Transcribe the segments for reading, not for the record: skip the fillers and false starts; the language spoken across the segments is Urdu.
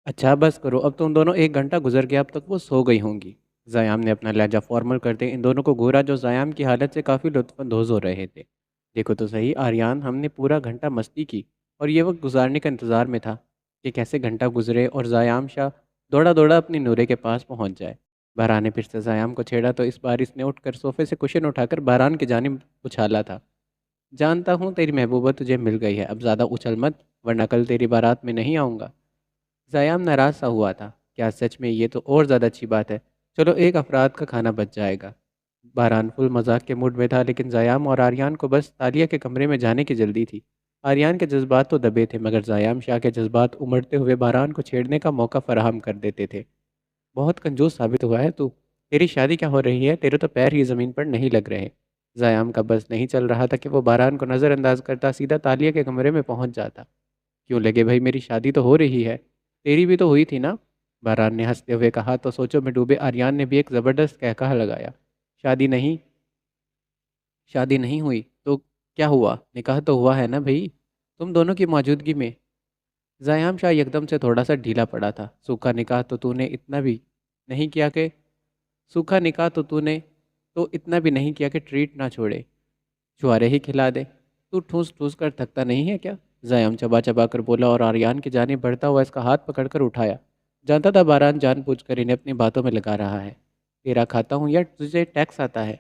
اچھا بس کرو، اب تم دونوں 1 گھنٹہ گزر گیا، اب تک وہ سو گئی ہوں گی۔ زیام نے اپنا لہجہ فارمل کرتے ان دونوں کو گھورا جو زیام کی حالت سے کافی لطف اندوز ہو رہے تھے۔ دیکھو تو صحیح آریان، ہم نے پورا گھنٹہ مستی کی اور یہ وقت گزارنے کا انتظار میں تھا کہ کیسے گھنٹہ گزرے اور زیام شاہ دوڑا دوڑا اپنی نورے کے پاس پہنچ جائے۔ بہران نے پھر سے زیام کو چھیڑا تو اس بار اس نے اٹھ کر صوفے سے کشن اٹھا کر بہران کی جانب اچھالا تھا۔ جانتا ہوں تیری محبوبہ تجھے مل گئی ہے، اب زیادہ اچھل مت ورنہ کل تیری بارات میں نہیں آؤں گا۔ زیام ناراض سا ہوا تھا۔ کیا سچ میں؟ یہ تو اور زیادہ اچھی بات ہے، چلو ایک افراد کا کھانا بچ جائے گا۔ بہران فل مذاق کے موڈ میں تھا لیکن زیام اور آریان کو بس تالیہ کے کمرے میں جانے کی جلدی تھی۔ آریان کے جذبات تو دبے تھے مگر زیام شاہ کے جذبات امڑتے ہوئے بہران کو چھیڑنے کا موقع فراہم کر دیتے تھے۔ بہت کنجوس ثابت ہوا ہے تو، تیری شادی کیا ہو رہی ہے، تیرے تو پیر ہی زمین پر نہیں لگ رہے۔ زیام کا بس نہیں چل رہا تھا کہ وہ بہران کو نظر انداز کرتا سیدھا تالیہ کے کمرے میں پہنچ جاتا۔ کیوں لگے بھائی، میری شادی تو ہو رہی ہے، تیری بھی تو ہوئی تھی نا؟ بہران نے ہنستے ہوئے کہا تو سوچوں میں ڈوبے آریان نے بھی ایک زبردست کہکہا لگایا۔ شادی نہیں؟ شادی نہیں ہوئی تو کیا ہوا؟ نکاح تو ہوا ہے نا بھائی، تم دونوں کی موجودگی میں۔ زیام شاہ یکدم سے تھوڑا سا ڈھیلا پڑا تھا۔ سوکھا نکاح تو نے اتنا بھی نہیں کیا کہ سوکھا نکاح تو نے تو اتنا بھی نہیں کیا کہ ٹریٹ نہ چھوڑے، چھوارے ہی کھلا دے۔ تو ٹھوس ٹھوس کر تھکتا نہیں ہے کیا؟ زیام چبا چبا کر بولا اور آریان کی جانب بڑھتا ہوا اس کا ہاتھ پکڑ کر اٹھایا۔ جانتا تھا باران جان بوجھ کر انہیں اپنی باتوں میں لگا رہا ہے۔ تیرا کھاتا ہوں یا تجھے ٹیکس آتا ہے؟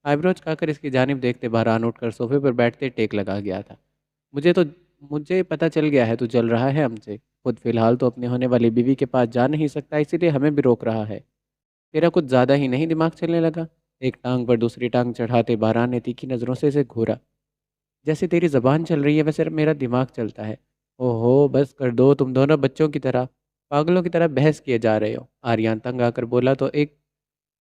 آئیبرو چکا کر اس کی جانب دیکھتے باران اٹھ کر صوفے پر بیٹھتے ٹیک لگا گیا تھا۔ مجھے تو مجھے پتہ چل گیا ہے تو جل رہا ہے ہم سے، خود فی الحال تو اپنی ہونے والی بیوی کے پاس جا نہیں سکتا، اسی لیے ہمیں بھی روک رہا ہے۔ تیرا کچھ زیادہ ہی نہیں دماغ چلنے لگا؟ ایک ٹانگ پر دوسری ٹانگ چڑھاتے باران نے تیکھی نظروں سے اسے گھورا۔ جیسے تیری زبان چل رہی ہے ویسے میرا دماغ چلتا ہے۔ اوہ ہو بس کر دو، تم دونوں بچوں کی طرح پاگلوں کی طرح بحث کیے جا رہے ہو۔ آریان تنگ آ کر بولا تو ایک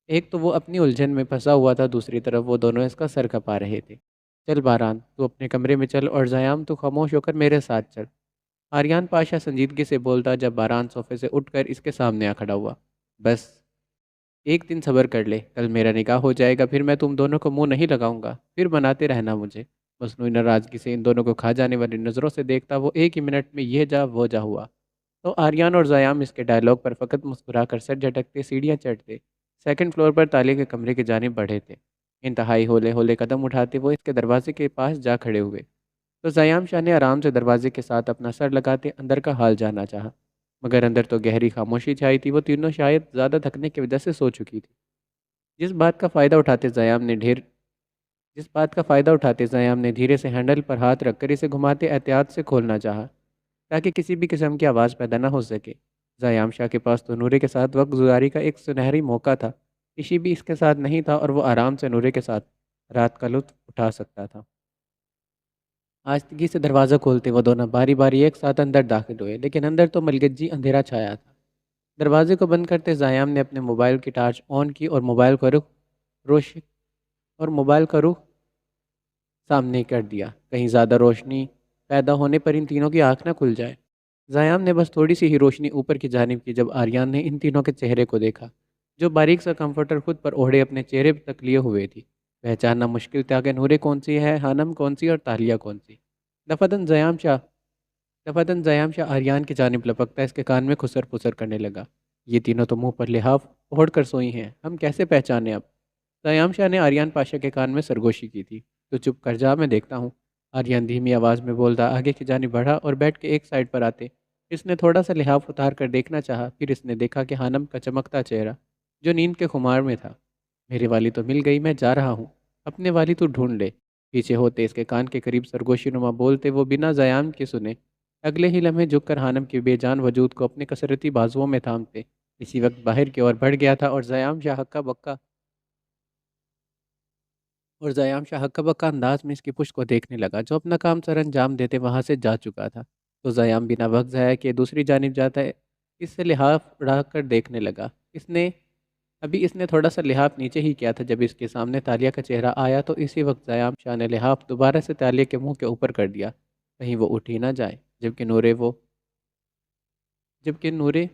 ایک تو وہ اپنی الجھن میں پھنسا ہوا تھا، دوسری طرف وہ دونوں اس کا سر کھپا رہے تھے۔ چل باران تو اپنے کمرے میں چل اور زیام تو خاموش ہو کر میرے ساتھ چل، آریان پاشا سنجیدگی سے بولتا جب باران صوفے سے اٹھ کر اس کے سامنے آ کھڑا ہوا۔ بس ایک دن صبر کر لے، کل میرا نکاح ہو جائے گا، پھر میں تم دونوں کو منہ نہیں لگاؤں گا، پھر بناتے رہنا مجھے۔ مصنوعی ناراضگی سے ان دونوں کو کھا جانے والی نظروں سے دیکھتا وہ ایک ہی منٹ میں یہ جا وہ جا ہوا۔ تو آریان اور زیام اس کے ڈائلاگ پر فقط مسکرا کر سر جھٹکتے سیڑھیاں چڑھتے سیکنڈ فلور پر تالے کے کمرے کی جانب بڑھے تھے۔ انتہائی ہولے ہولے قدم اٹھاتے وہ اس کے دروازے کے پاس جا کھڑے ہوئے تو زیام شاہ نے آرام سے دروازے کے ساتھ اپنا سر لگاتے اندر کا حال جاننا چاہا، مگر اندر تو گہری خاموشی چھائی تھی۔ وہ تینوں شاید زیادہ تھکنے کی وجہ سے سو چکی تھی۔ جس بات کا فائدہ اٹھاتے زیام نے ڈھیر جس بات کا فائدہ اٹھاتے زیام نے دھیرے سے ہینڈل پر ہاتھ رکھ کر اسے گھماتے احتیاط سے کھولنا چاہا تاکہ کسی بھی قسم کی آواز پیدا نہ ہو سکے۔ زیام شاہ کے پاس تو نورے کے ساتھ وقت گزاری کا ایک سنہری موقع تھا، کسی بھی اس کے ساتھ نہیں تھا اور وہ آرام سے نورے کے ساتھ رات کا لطف اٹھا سکتا تھا۔ آہستگی سے دروازہ کھولتے وہ دونوں باری باری ایک ساتھ اندر داخل ہوئے، لیکن اندر تو ملگجی اندھیرا چھایا تھا۔ دروازے کو بند کرتے زیام نے اپنے موبائل کی ٹارچ آن کی اور روش موبائل کا رخ سامنے کر دیا، کہیں زیادہ روشنی پیدا ہونے پر ان تینوں کی آنکھ نہ کھل جائے۔ زیام نے بس تھوڑی سی ہی روشنی اوپر کی جانب کی جب آریان نے ان تینوں کے چہرے کو دیکھا جو باریک سا کمفرٹر خود پر اوڑھے اپنے چہرے تک لیے ہوئے تھی۔ پہچاننا مشکل تھا کہ نورے کون سی ہے، ہانم کون سی اور تالیہ کون سی۔ دفعتاً زیام شاہ آریان کی جانب لپکتا اس کے کان میں خسر پسر کرنے لگا۔ یہ تینوں تو منہ پر لحاف اوڑھ کر سوئی ہیں، ہم کیسے پہچانے اب؟ زیام شاہ نے آریان پاشا کے کان میں سرگوشی کی تھی۔ تو چپ کر جا، میں دیکھتا ہوں۔ آریان دھیمی آواز میں بولتا آگے کی جانب بڑھا اور بیٹھ کے ایک سائڈ پر آتے اس نے تھوڑا سا لحاف اتار کر دیکھنا چاہا، پھر اس نے دیکھا کہ ہانم کا چمکتا چہرہ جو نیند کے خمار میں تھا۔ میری والی تو مل گئی، میں جا رہا ہوں، اپنے والی تو ڈھونڈ لے۔ پیچھے ہوتے اس کے کان کے قریب سرگوشی نما بولتے وہ بنا زیام کے سنے اگلے ہی لمحے جھک کر ہانم کے بے جان وجود کو اپنے کسرتی بازوؤں میں تھامتے اسی وقت باہر کی اور بڑھ گیا تھا اور زیام شاہ ہکا بکا انداز میں اس کی پشت کو دیکھنے لگا جو اپنا کام سر انجام دیتے وہاں سے جا چکا تھا۔ تو زیام بنا وقت ضائع کہ دوسری جانب جاتا ہے اس سے لحاف اڑا کر دیکھنے لگا۔ اس نے تھوڑا سا لحاف نیچے ہی کیا تھا جب اس کے سامنے تالیہ کا چہرہ آیا تو اسی وقت زیام شاہ نے لحاف دوبارہ سے تالیہ کے منہ کے اوپر کر دیا، کہیں وہ اٹھ ہی نہ جائے، جبکہ نورے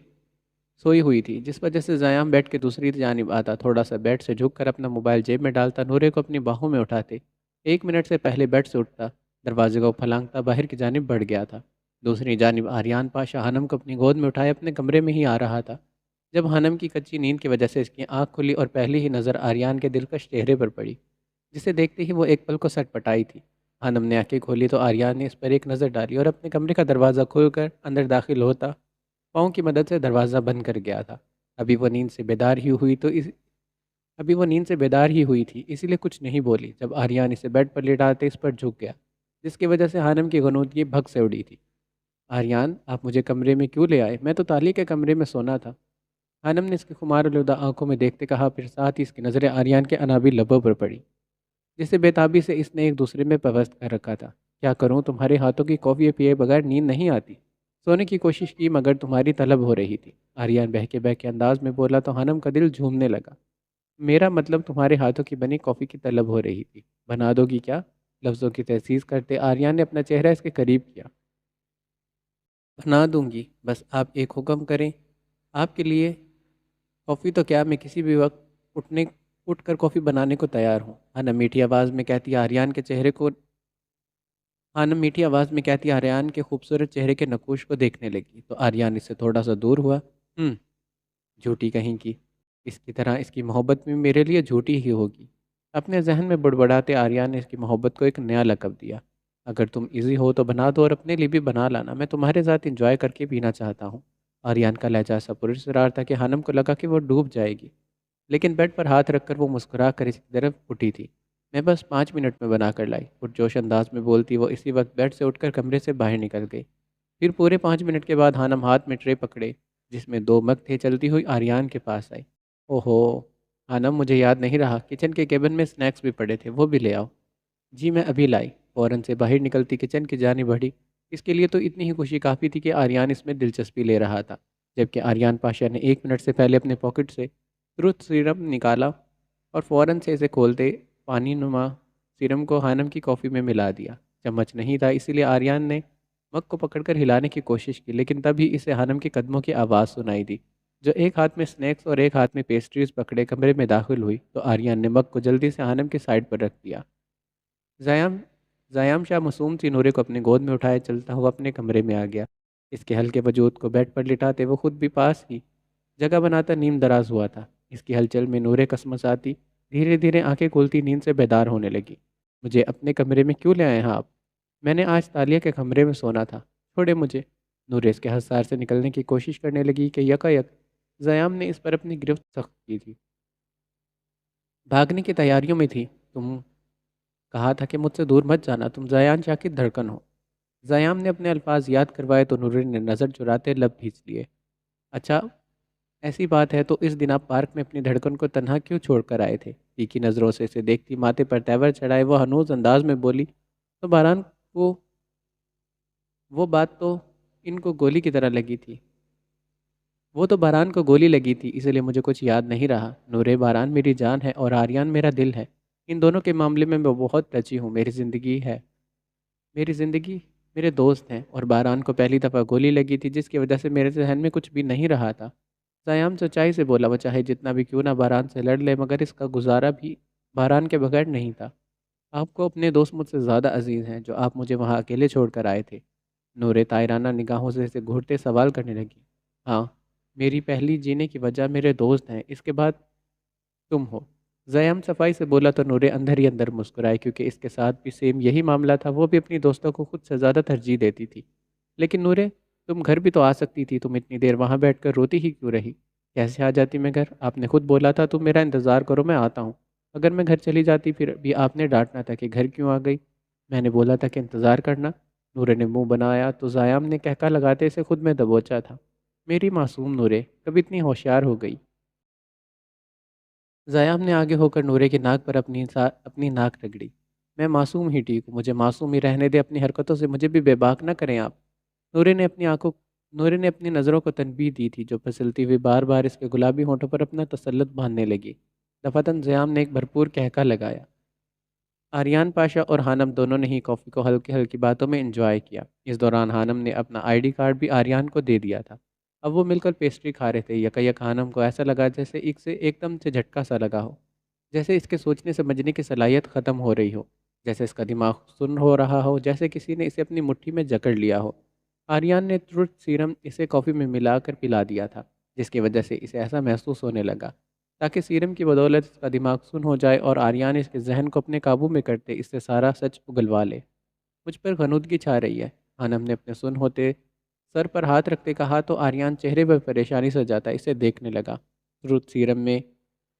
سوئی ہوئی تھی، جس وجہ سے زیام بیٹھ کے دوسری جانب آتا، تھوڑا سا بیڈ سے جھک کر اپنا موبائل جیب میں ڈالتا، نورے کو اپنی باہوں میں اٹھاتے 1 منٹ سے پہلے بیڈ سے اٹھتا، دروازے کو پھلانگتا باہر کی جانب بڑھ گیا تھا۔ دوسری جانب آریان پاشا ہنم کو اپنی گود میں اٹھائے اپنے کمرے میں ہی آ رہا تھا، جب ہنم کی کچی نیند کی وجہ سے اس کی آنکھ کھلی اور پہلی ہی نظر آریان کے دلکش چہرے پر پڑی، جسے دیکھتے ہی وہ ایک پل کو سٹ پٹائی تھی۔ ہنم نے آنکھیں کھولی تو آریان نے اس پر ایک نظر ڈالی اور اپنے کمرے کا دروازہ کھول کر اندر داخل ہوتا پاؤں کی مدد سے دروازہ بند کر گیا تھا۔ ابھی وہ نیند سے بیدار ہی ہوئی تو اس ابھی وہ نیند سے بیدار ہی ہوئی تھی، اسی لیے کچھ نہیں بولی جب آریان اسے بیڈ پر لٹاتے اس پر جھک گیا، جس کی وجہ سے ہانم کی غنودگی بھگ سے اڑی تھی۔ آریان، آپ مجھے کمرے میں کیوں لے آئے؟ میں تو تالی کے کمرے میں سونا تھا۔ ہانم نے اس کی خمار آلودہ آنکھوں میں دیکھتے کہا، پھر ساتھ ہی اس کی نظریں آریان کے انابی لبوں پر پڑی، جسے بےتابی سے اس نے ایک دوسرے میں پیوست کر رکھا تھا۔ کیا کروں، تمہارے ہاتھوں کی کافی پیے بغیر نیند نہیں آتی۔ سونے کی کوشش کی مگر تمہاری طلب ہو رہی تھی، آریان بہکے بہکے انداز میں بولا تو ہانم کا دل جھومنے لگا۔ میرا مطلب تمہارے ہاتھوں کی بنی کافی کی طلب ہو رہی تھی، بنا دو گی کیا؟ لفظوں کی تحسیس کرتے آریان نے اپنا چہرہ اس کے قریب کیا۔ بنا دوں گی، بس آپ ایک حکم کریں۔ آپ کے لیے کافی تو کیا، میں کسی بھی وقت اٹھ کر کافی بنانے کو تیار ہوں، آریان کے خوبصورت چہرے کے نقوش کو دیکھنے لگی تو آریان اس سے تھوڑا سا دور ہوا۔ جھوٹی کہیں کی، اس کی طرح اس کی محبت بھی میرے لیے جھوٹی ہی ہوگی۔ اپنے ذہن میں بڑبڑاتے آریان نے اس کی محبت کو ایک نیا لقب دیا۔ اگر تم ایزی ہو تو بنا دو اور اپنے لیے بھی بنا لانا، میں تمہارے ساتھ انجوائے کر کے پینا چاہتا ہوں۔ آریان کا لہجہ ایسا پراسرار تھا کہ ہانم کو لگا کہ وہ ڈوب جائے گی، لیکن بیڈ پر ہاتھ رکھ کر وہ مسکرا کر اس کی طرف اٹھی تھی۔ میں بس 5 منٹ میں بنا کر لائی، پرجوش انداز میں بولتی وہ اسی وقت بیڈ سے اٹھ کر کمرے سے باہر نکل گئی۔ پھر پورے 5 منٹ کے بعد ہانم ہاتھ میں ٹرے پکڑے جس میں 2 مگ تھے چلتی ہوئی آریان کے پاس آئی۔ اوہو ہانم، مجھے یاد نہیں رہا، کچن کے کیبن میں سنیکس بھی پڑے تھے، وہ بھی لے آؤ۔ جی میں ابھی لائی، فوراً سے باہر نکلتی کچن کی جانب بڑھی۔ اس کے لیے تو اتنی ہی خوشی کافی تھی کہ آریان اس میں دلچسپی لے رہا تھا، جبکہ آریان پاشا نے 1 منٹ سے پہلے اپنے پاکٹ سے ٹروتھ سیرم نکالا اور فوراً سے اسے کھولتے پانی نما سیرم کو ہانم کی کافی میں ملا دیا۔ چمچ نہیں تھا، اسی لیے آریان نے مگ کو پکڑ کر ہلانے کی کوشش کی، لیکن تبھی اسے ہانم کے قدموں کی آواز سنائی دی، جو ایک ہاتھ میں سنیکس اور ایک ہاتھ میں پیسٹریز پکڑے کمرے میں داخل ہوئی تو آریان نے مگ کو جلدی سے ہانم کی سائڈ پر رکھ دیا۔ زیام زیام شاہ معصوم سی نورے کو اپنی گود میں اٹھائے چلتا ہوا اپنے کمرے میں آ گیا۔ اس کے ہلکے وجود کو بیڈ پر لٹاتے وہ خود بھی پاس ہی جگہ بناتا نیم دراز ہوا تھا۔ اس کی ہلچل میں نورے کسمس آتی دھیرے دھیرے آنکھیں کھولتی نیند سے بیدار ہونے لگی۔ مجھے اپنے کمرے میں کیوں لے آئے ہیں آپ؟ میں نے آج تالیہ کے کمرے میں سونا تھا، چھوڑے مجھے۔ نورے اس کے حصار سے نکلنے کی کوشش کرنے لگی کہ یکا زیام نے اس پر اپنی گرفت سخت کی تھی۔ بھاگنے کی تیاریوں میں تھی، تم کہا تھا کہ مجھ سے دور مت جانا، تم زیان شاہ کی دھڑکن ہو۔ زیام نے اپنے الفاظ یاد کروائے تو نورے نے نظر چراتے لب کھینچ لیے۔ اچھا ایسی بات ہے تو اس دن آپ پارک میں اپنی دھڑکن کو تنہا کیوں چھوڑ کر آئے تھے؟ تیکھی نظروں سے اسے دیکھتی ماتھے پر تیور چڑھائے وہ ہنوز انداز میں بولی، تو باران کو وہ بات تو ان کو گولی کی طرح لگی تھی، وہ تو باران کو گولی لگی تھی، اس لیے مجھے کچھ یاد نہیں رہا۔ نورے، باران میری جان ہے اور آریان میرا دل ہے، ان دونوں کے معاملے میں بہت ٹچی ہوں۔ میری زندگی میرے دوست ہیں، اور باران کو پہلی دفعہ گولی لگی تھی جس کی وجہ سے میرے ذہن میں کچھ بھی نہیں رہا تھا۔ سیام سچائی سے بولا، وہ چاہے جتنا بھی کیوں نہ باران سے لڑ لے مگر اس کا گزارا بھی باران کے بغیر نہیں تھا۔ آپ کو اپنے دوست مجھ سے زیادہ عزیز ہیں جو آپ مجھے وہاں اکیلے چھوڑ کر آئے تھے۔ نورے طائرانہ نگاہوں سے اسے گھورتے سوال کرنے لگی۔ ہاں، میری پہلی جینے کی وجہ میرے دوست ہیں، اس کے بعد تم ہو۔ زیام صفائی سے بولا تو نورے اندر ہی اندر مسکرائے، کیونکہ اس کے ساتھ بھی سیم یہی معاملہ تھا، وہ بھی اپنی دوستوں کو خود سے زیادہ ترجیح دیتی تھی۔ لیکن نورے، تم گھر بھی تو آ سکتی تھی، تم اتنی دیر وہاں بیٹھ کر روتی ہی کیوں رہی؟ کیسے آ جاتی میں گھر؟ آپ نے خود بولا تھا تم میرا انتظار کرو، میں آتا ہوں۔ اگر میں گھر چلی جاتی پھر بھی آپ نے ڈانٹنا تھا کہ گھر کیوں آ گئی؟ میں نے بولا تھا کہ انتظار کرنا۔ نورے نے منہ بنایا تو زیام نے کہکا لگاتے اسے خود میں دبوچا تھا۔ میری معصوم نورے، کب اتنی ہوشیار ہو گئی؟ زیام نے آگے ہو کر نورے کی ناک پر اپنی ناک رگڑی۔ میں معصوم ہی ٹھیک ہوں، مجھے معصوم ہی رہنے دے، اپنی حرکتوں سے مجھے بھی بے باک نہ کریں آپ۔ نورے نے اپنی نظروں کو تنبیہ دی تھی جو پھسلتی ہوئی بار بار اس کے گلابی ہونٹوں پر اپنا تسلط باندھنے لگی۔ دفعتاً زیام نے ایک بھرپور کہکا لگایا۔ آریان پاشا اور ہانم دونوں نے ہی کافی کو ہلکی ہلکی باتوں میں انجوائے کیا۔ اس دوران ہانم نے اپنا ID کارڈ بھی آریان کو دے دیا تھا۔ اب وہ مل کر پیسٹری کھا رہے تھے۔ یک ہانم کو ایسا لگا جیسے ایک دم سے جھٹکا سا لگا ہو، جیسے اس کے سوچنے سمجھنے کی صلاحیت ختم ہو رہی ہو، جیسے اس کا دماغ سن ہو رہا ہو، جیسے کسی نے اسے اپنی مٹھی میں جکڑ لیا ہو۔ آریان نے ٹروتھ سیرم اسے کافی میں ملا کر پلا دیا تھا، جس کی وجہ سے اسے ایسا محسوس ہونے لگا تاکہ سیرم کی بدولت اس کا دماغ سن ہو جائے اور آریان اس کے ذہن کو اپنے قابو میں کرتے اس سے سارا سچ اگلوا لے۔ مجھ پر غنودگی چھا رہی ہے، خانم نے اپنے سن ہوتے سر پر ہاتھ رکھتے کہا تو آریان چہرے پر پریشانی سے جاتا اسے دیکھنے لگا۔ ٹروتھ سیرم میں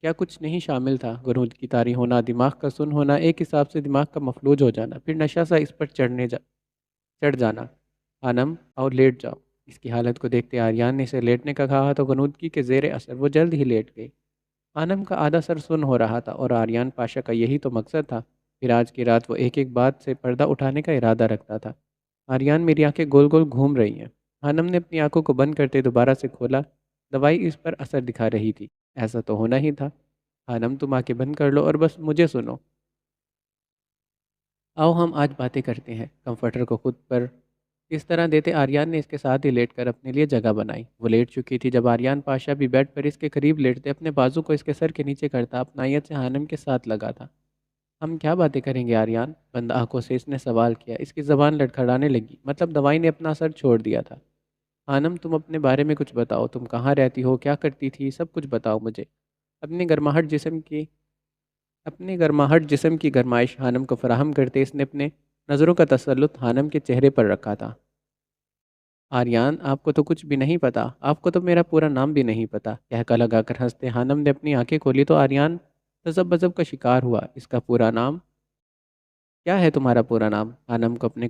کیا کچھ نہیں شامل تھا؟ غنودگی طاری ہونا، دماغ کا سن ہونا، ایک حساب سے دماغ کا مفلوج ہو جانا، پھر نشہ سا اس پر چڑھ جانا۔ خانم اور لیٹ جاؤ۔ اس کی حالت کو دیکھتے آریان نے اسے لیٹنے کا کہا تو غنودگی کے زیر اثر وہ جلد ہی لیٹ گئی۔ خانم کا آدھا سر سن ہو رہا تھا اور آریان پاشا کا یہی تو مقصد تھا۔ پھر آج کی رات وہ ایک ایک بات سے پردہ اٹھانے کا ارادہ رکھتا تھا۔ آریان، میری آنکھیں گول گول گھوم رہی ہیں۔ خانم نے اپنی آنکھوں کو بند کرتے دوبارہ سے کھولا۔ دوائی اس پر اثر دکھا رہی تھی، ایسا تو ہونا ہی تھا۔ خانم، تم آنکھیں بند کر لو اور بس مجھے سنو۔ آؤ ہم آج باتیں کرتے ہیں۔ کمفرٹر کو خود پر اس طرح دیتے آریان نے اس کے ساتھ ہی لیٹ کر اپنے لیے جگہ بنائی۔ وہ لیٹ چکی تھی جب آریان پاشا بھی بیڈ پر اس کے قریب لیٹتے اپنے بازو کو اس کے سر کے نیچے کرتا اپنائیت سے خانم کے ساتھ لگا تھا۔ ہم کیا باتیں کریں گے آریان؟ بند آنکھوں سے اس نے سوال کیا۔ اس کی زبان لڑکھڑانے لگی، مطلب دوائی نے اپنا اثر چھوڑ دیا تھا۔ خانم، تم اپنے بارے میں کچھ بتاؤ، تم کہاں رہتی ہو، کیا کرتی تھی، سب کچھ بتاؤ مجھے۔ اپنی گرماہٹ جسم کی اپنی گرماہٹ جسم کی گرمائش خانم کو فراہم کرتے اس نے اپنے نظروں کا تسلط خانم کے چہرے پر رکھا تھا۔ آریان، آپ کو تو کچھ بھی نہیں پتا، آپ کو تو میرا پورا نام بھی نہیں پتا، کہکا لگا کر ہنستے خانم نے اپنی آنکھیں کھولی تو آریان تذب بذب کا شکار ہوا۔ اس کا پورا نام کیا ہے؟ تمہارا پورا نام؟ خانم کو اپنے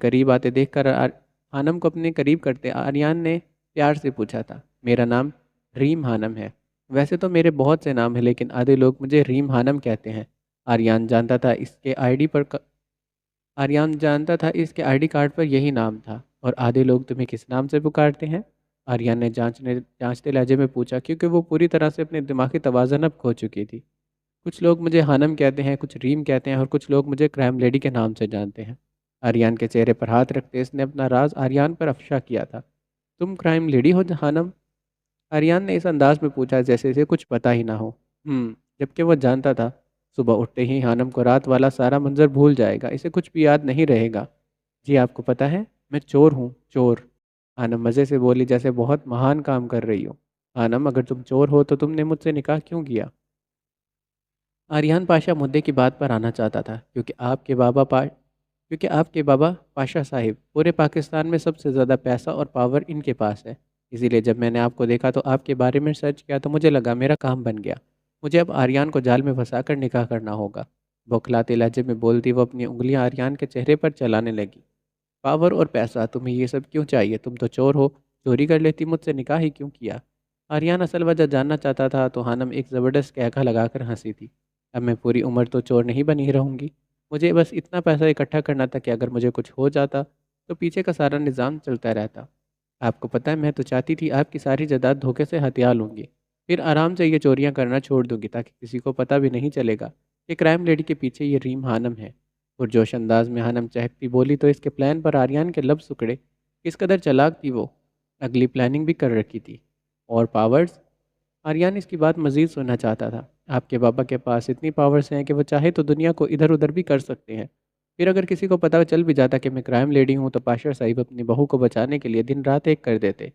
قریب کرتے آریان نے پیار سے پوچھا تھا۔ میرا نام ریم خانم ہے۔ ویسے تو میرے بہت سے نام ہیں لیکن آدھے لوگ مجھے ریم خانم کہتے ہیں۔ آریان جانتا تھا اس کے آئی ڈی کارڈ پر یہی نام تھا۔ اور آدھے لوگ تمہیں کس نام سے پکارتے ہیں؟ آریان نے جانچتے لہجے میں پوچھا، کیونکہ وہ پوری طرح سے اپنے دماغی توازن اب کھو چکی تھی۔ کچھ لوگ مجھے خانم کہتے ہیں، کچھ ریم کہتے ہیں اور کچھ لوگ مجھے کرائم لیڈی کے نام سے جانتے ہیں۔ آریان کے چہرے پر ہاتھ رکھتے اس نے اپنا راز آریان پر افشا کیا تھا۔ تم کرائم لیڈی ہو خانم؟ آریان نے اس انداز میں پوچھا جیسے اسے کچھ پتہ ہی نہ ہو۔ جبکہ وہ جانتا تھا صبح اٹھتے ہی خانم کو رات والا سارا منظر بھول جائے گا، اسے کچھ بھی یاد نہیں رہے گا۔ جی آپ کو پتہ ہے میں چور ہوں، چور۔ خانم مزے سے بولی جیسے بہت مہان کام کر رہی ہو۔ خانم، اگر تم چور ہو تو تم نے مجھ سے نکاح کیوں کیا؟ آریان پاشا مدعے کی بات پر آنا چاہتا تھا کیونکہ آپ کے بابا پاشا صاحب پورے پاکستان میں سب سے زیادہ پیسہ اور پاور ان کے پاس ہے۔ اسی لیے جب میں نے آپ کو دیکھا تو آپ کے بارے میں سرچ کیا تو مجھے لگا میرا کام بن گیا۔ مجھے اب آریان کو جال میں پھنسا کر نکاح کرنا ہوگا۔ بوکھلاتے لہجے میں بولتی وہ اپنی انگلیاں آریان کے چہرے پر چلانے لگی۔ پاور اور پیسہ، تمہیں یہ سب کیوں چاہیے؟ تم تو چور ہو، چوری کر لیتی، مجھ سے نکاح ہی کیوں کیا؟ آریان اصل وجہ جاننا چاہتا تھا تو خانم ایک زبردست کہکا لگا کر ہنسی تھی۔ اب میں پوری عمر تو چور نہیں بنی رہوں گی، مجھے بس اتنا پیسہ اکٹھا کرنا تھا کہ اگر مجھے کچھ ہو جاتا تو پیچھے کا سارا نظام چلتا رہتا۔ آپ کو پتہ ہے میں تو چاہتی تھی آپ کی ساری جائیداد دھوکے سے ہتھیا لوں گی، پھر آرام سے یہ چوریاں کرنا چھوڑ دوں گی تاکہ کسی کو پتہ بھی نہیں چلے گا کہ کرائم لیڈی کے پیچھے یہ ریم خانم ہے۔ پرجوش انداز میں خانم چہکتی بولی تو اس کے پلان پر آریان کے لب سکڑے۔ کس قدر چلاک تھی وہ، اگلی پلاننگ بھی کر رکھی تھی۔ اور پاورز؟ آریان اس کی بات مزید سننا چاہتا تھا۔ آپ کے بابا کے پاس اتنی پاورز ہیں کہ وہ چاہے تو دنیا کو ادھر ادھر بھی کر سکتے ہیں۔ پھر اگر کسی کو پتہ چل بھی جاتا کہ میں کرائم لیڈی ہوں تو پاشا صاحب اپنی بہو کو بچانے کے لیے دن رات ایک کر دیتے۔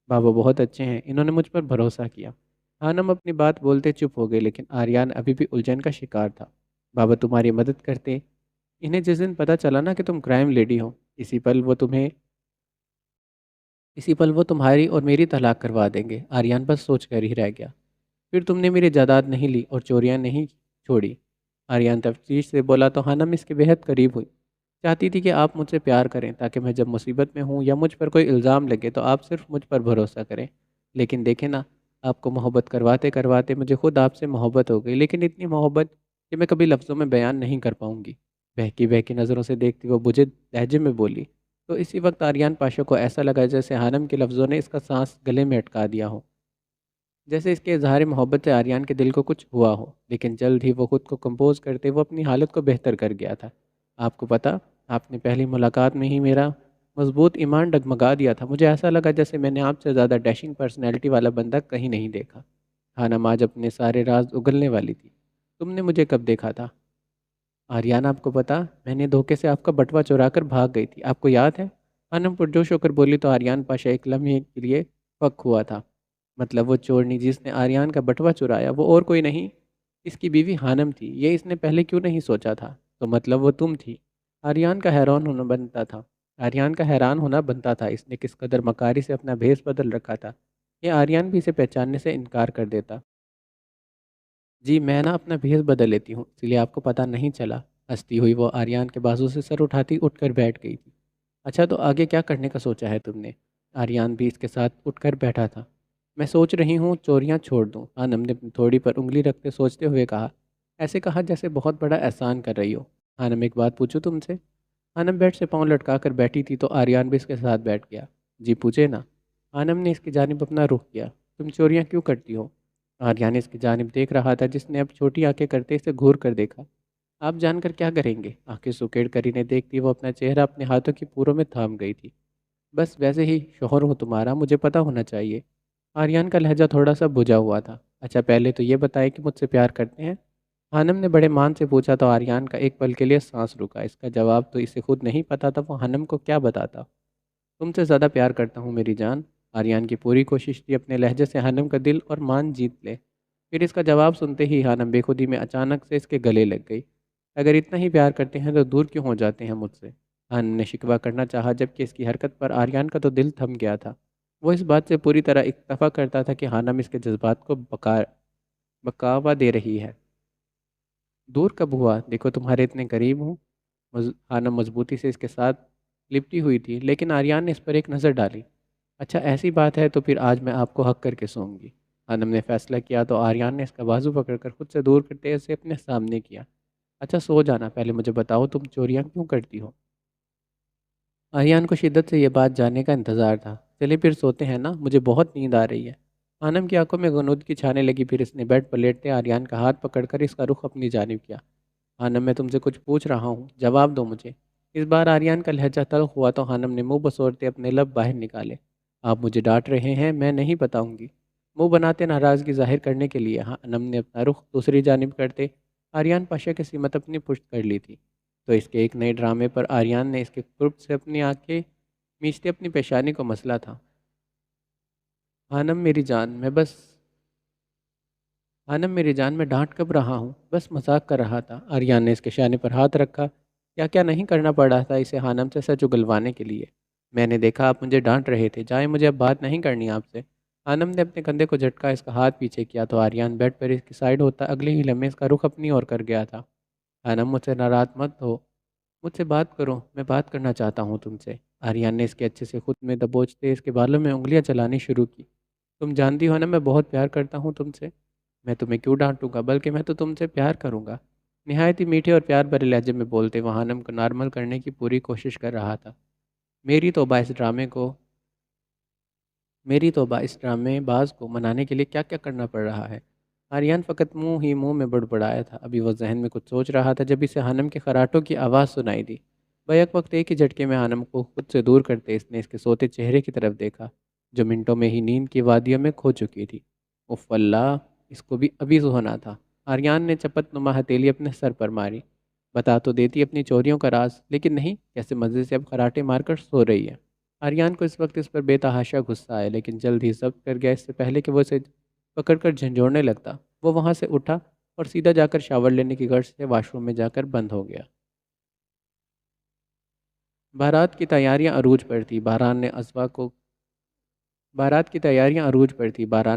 بابا بہت اچھے ہیں، انہوں نے مجھ پر بھروسہ کیا۔ خانم اپنی بات بولتے چپ ہو گئے لیکن آریان ابھی بھی الجھن کا شکار تھا۔ بابا تمہاری مدد کرتے، انہیں جس دن پتہ چلا نا کہ تم کرائم لیڈی ہو، اسی پل وہ تمہاری اور میری طلاق کروا دیں گے۔ آریان بس سوچ کر ہی رہ گیا۔ پھر تم نے میری جائیداد نہیں لی اور چوریاں نہیں چھوڑی؟ آریان تفتیش سے بولا تو خانم اس کے بہت قریب ہوئی۔ چاہتی تھی کہ آپ مجھ سے پیار کریں تاکہ میں جب مصیبت میں ہوں یا مجھ پر کوئی الزام لگے تو آپ صرف مجھ پر بھروسہ کریں۔ لیکن دیکھیں نا، آپ کو محبت کرواتے کرواتے مجھے خود آپ سے محبت ہو گئی، لیکن اتنی محبت کہ میں کبھی لفظوں میں بیان نہیں کر پاؤں گی۔ بہکی بہکی نظروں سے دیکھتی وہ بجھے لہجے میں بولی تو اسی وقت آریان پاشا کو ایسا لگا جیسے خانم کے لفظوں نے اس کا سانس گلے میں اٹکا دیا ہو، جیسے اس کے اظہار محبت سے آریان کے دل کو کچھ ہوا ہو۔ لیکن جلد ہی وہ خود کو کمپوز کرتے وہ اپنی حالت کو بہتر کر گیا تھا۔ آپ کو پتہ، آپ نے پہلی ملاقات میں ہی میرا مضبوط ایمان ڈگمگا دیا تھا۔ مجھے ایسا لگا جیسے میں نے آپ سے زیادہ ڈیشنگ پرسنالٹی والا بندہ کہیں نہیں دیکھا۔ خانم آج اپنے سارے راز اگلنے والی تھی۔ تم نے مجھے کب دیکھا تھا؟ آریان، آپ کو پتہ، میں نے دھوکے سے آپ کا بٹوا چرا کر بھاگ گئی تھی، آپ کو یاد ہے؟ خانم پرجوش ہو کر بولی تو آریان پاشا ایک لمحے کے لیے پک ہوا تھا۔ مطلب وہ چورنی جس نے آریان کا بٹوا چرایا وہ اور کوئی نہیں، اس کی بیوی خانم تھی۔ یہ اس نے پہلے کیوں نہیں سوچا تھا؟ تو مطلب وہ تم تھی۔ آریان کا حیران ہونا بنتا تھا آریان کا حیران ہونا بنتا تھا اس نے کس قدر مکاری سے اپنا بھیس بدل رکھا تھا۔ یہ آریان بھی اسے پہچاننے سے انکار کر دیتا۔ جی میں نا اپنا بھیس بدل لیتی ہوں، اس لیے آپ کو پتہ نہیں چلا۔ ہنستی ہوئی وہ آریان کے بازو سے سر اٹھاتی اٹھ کر بیٹھ گئی تھی۔ اچھا تو آگے کیا کرنے کا سوچا ہے تم نے؟ آریان بھی اس کے ساتھ اٹھ کر بیٹھا تھا۔ میں سوچ رہی ہوں چوریاں چھوڑ دوں، خانم نے اپنی تھوڑی پر انگلی رکھتے سوچتے ہوئے کہا۔ ایسے کہا جیسے بہت بڑا احسان کر رہی ہو۔ خانم ایک بات پوچھوں تم سے؟ خانم بیڈ سے پاؤں لٹکا کر بیٹھی تھی تو آریان بھی اس کے ساتھ بیٹھ گیا۔ جی پوچھے نا۔ خانم نے اس کی جانب اپنا رخ کیا۔ تم چوریاں کیوں کرتی ہو؟ آریان اس کی جانب دیکھ رہا تھا جس نے اب چھوٹی آنکھیں کرتے اسے گھور کر دیکھا۔ آپ جان کر کیا کریں گے؟ آنکھیں سکیڑ کر انہیں دیکھتی وہ اپنا چہرہ اپنے ہاتھوں کی پوروں میں تھام گئی تھی۔ بس ویسے ہی شوہر ہوں تمہارا، مجھے پتہ ہونا چاہیے۔ آریان کا لہجہ تھوڑا سا بجھا ہوا تھا۔ اچھا پہلے تو یہ بتائے کہ مجھ سے پیار کرتے ہیں؟ خانم نے بڑے مان سے پوچھا تو آریان کا ایک پل کے لیے سانس رکا۔ اس کا جواب تو اسے خود نہیں پتا تھا، وہ خانم کو کیا بتاتا۔ تم سے زیادہ پیار کرتا ہوں میری جان۔ آریان کی پوری کوشش تھی اپنے لہجے سے خانم کا دل اور مان جیت لے۔ پھر اس کا جواب سنتے ہی خانم بے خودی میں اچانک سے اس کے گلے لگ گئی۔ اگر اتنا ہی پیار کرتے ہیں تو دور کیوں ہو جاتے ہیں مجھ سے؟ خانم نے شکوہ کرنا چاہا جبکہ اس کی حرکت پر آریان کا تو دل تھم گیا تھا۔ وہ اس بات سے پوری طرح اکتفا کرتا تھا کہ خانم اس کے جذبات کو بکاوا دے رہی ہے۔ دور کب ہوا؟ دیکھو تمہارے اتنے قریب ہوں۔ خانم مضبوطی سے اس کے ساتھ لپٹی ہوئی تھی لیکن آریان نے اس پر ایک نظر ڈالی۔ اچھا ایسی بات ہے تو پھر آج میں آپ کو حق کر کے سوں گی۔ خانم نے فیصلہ کیا تو آریان نے اس کا بازو پکڑ کر خود سے دور کرتے اسے اپنے سامنے کیا۔ اچھا سو جانا، پہلے مجھے بتاؤ تم چوریاں کیوں کرتی ہو؟ آریان کو شدت سے یہ بات جاننے کا انتظار تھا۔ چلے پھر سوتے ہیں نا، مجھے بہت نیند آ رہی ہے۔ خانم کی آنکھوں میں غنودگی چھانے لگی، پھر اس نے بیڈ پر لیٹتے آریان کا ہاتھ پکڑ کر اس کا رخ اپنی جانب کیا۔ خانم میں تم سے کچھ پوچھ رہا ہوں، جواب دو مجھے۔ اس بار آریان کا لہجہ تلخ ہوا تو خانم نے منہ بسورتے اپنے لب باہر نکالے۔ آپ مجھے ڈانٹ رہے ہیں، میں نہیں بتاؤں گی۔ منہ بناتے ناراضگی ظاہر کرنے کے لیے خانم نے اپنا رخ دوسری جانب کرتے آریان پاشا کی سمت اپنی پشت کر لی تھی۔ تو اس کے ایک نئے ڈرامے پر آریان نے اس کے قرب سے اپنی آنکھیں میچتے اپنی پیشانی کو مسلا تھا۔ خانم میری جان میں بس خانم میری جان میں ڈانٹ کب رہا ہوں، بس مذاق کر رہا تھا۔ آریان نے اس کے شانے پر ہاتھ رکھا۔ کیا کیا نہیں کرنا پڑ رہا تھا اسے خانم سے سچ اگلوانے کے لیے۔ میں نے دیکھا آپ مجھے ڈانٹ رہے تھے، جائیں مجھے اب بات نہیں کرنی آپ سے۔ خانم نے اپنے کندھے کو جھٹکا اس کا ہاتھ پیچھے کیا تو آریان بیڈ پر اس کی سائڈ ہوتا اگلے ہی لمحے اس کا رخ اپنی اور کر گیا تھا۔ خانم مجھ سے ناراض مت ہو، مجھ سے بات کرو، میں بات کرنا چاہتا ہوں تم سے۔ آریان نے اس کے اچھے سے خود میں دبوچتے اس کے بالوں میں انگلیاں چلانی شروع کی۔ تم جانتی ہو نا میں بہت پیار کرتا ہوں تم سے۔ میں تمہیں کیوں ڈانٹوں گا، بلکہ میں تو تم سے پیار کروں گا۔ نہایت ہی میٹھے اور پیار بھرے لہجے میں بولتے وہ خانم کو نارمل کرنے کی پوری کوشش کر رہا تھا۔ میری توبہ اس ڈرامے کو میری توبہ اس ڈرامے باز کو منانے کے لیے کیا کیا کرنا پڑ رہا ہے؟ آریان فقط منہ ہی منہ میں بڑبڑایا تھا۔ ابھی وہ ذہن میں کچھ سوچ رہا تھا جب اسے خانم کے خراٹوں کی آواز سنائی دی۔ بیک وقت ایک ہی جھٹکے میں خانم کو خود سے دور کرتے اس نے اس کے سوتے چہرے کی طرف دیکھا جو منٹوں میں ہی نیند کی وادیوں میں کھو چکی تھی۔ اف اللہ، اس کو بھی ابھی سونا تھا۔ آریان نے چپت نما ہتھیلی اپنے سر پر ماری۔ بتا تو دیتی اپنی چوریوں کا راز، لیکن نہیں، کیسے مزے سے اب خراٹے مار کر سو رہی ہے۔ آریان کو اس وقت اس پر بے تحاشا غصہ آیا لیکن جلد ہی ضبط کر گیا اس سے پہلے کہ وہ اسے پکڑ کر جھنجھوڑنے لگتا۔ وہ وہاں سے اٹھا اور سیدھا جا کر شاور لینے کی غرض سے واش روم میں جا کر بند ہو گیا۔ بارات کی تیاریاں عروج پر تھی۔ باران